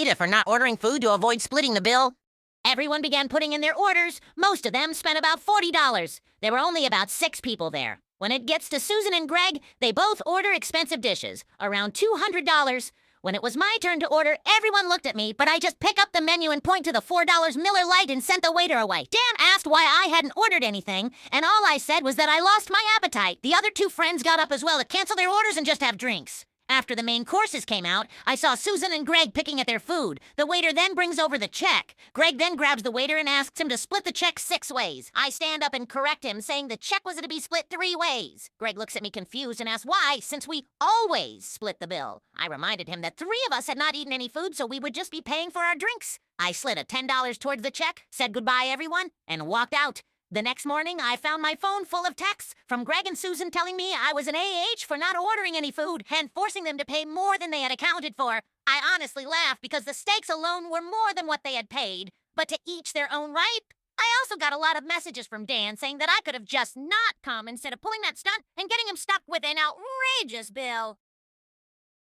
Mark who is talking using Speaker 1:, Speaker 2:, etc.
Speaker 1: AITA for not ordering food to avoid splitting the bill?
Speaker 2: Everyone began putting in their orders. Most of them spent about $40. There were only about 6 people there. When it gets to Susan and Greg, they both order expensive dishes, around $200. When it was my turn to order, everyone looked at me, but I just pick up the menu and point to the $4 Miller Lite and sent the waiter away. Dan asked why I hadn't ordered anything, and all I said was that I lost my appetite. The other 2 friends got up as well to cancel their orders and just have drinks. After the main courses came out, I saw Susan and Greg picking at their food. The waiter then brings over the check. Greg then grabs the waiter and asks him to split the check 6 ways. I stand up and correct him, saying the check was to be split 3 ways. Greg looks at me confused and asks why, since we always split the bill. I reminded him that 3 of us had not eaten any food, so we would just be paying for our drinks. I slid a $10 towards the check, said goodbye everyone, and walked out. The next morning, I found my phone full of texts from Greg and Susan telling me I was an AH for not ordering any food and forcing them to pay more than they had accounted for. I honestly laughed because the steaks alone were more than what they had paid. But to each their own right. I also got a lot of messages from Dan saying that I could have just not come instead of pulling that stunt and getting him stuck with an outrageous bill.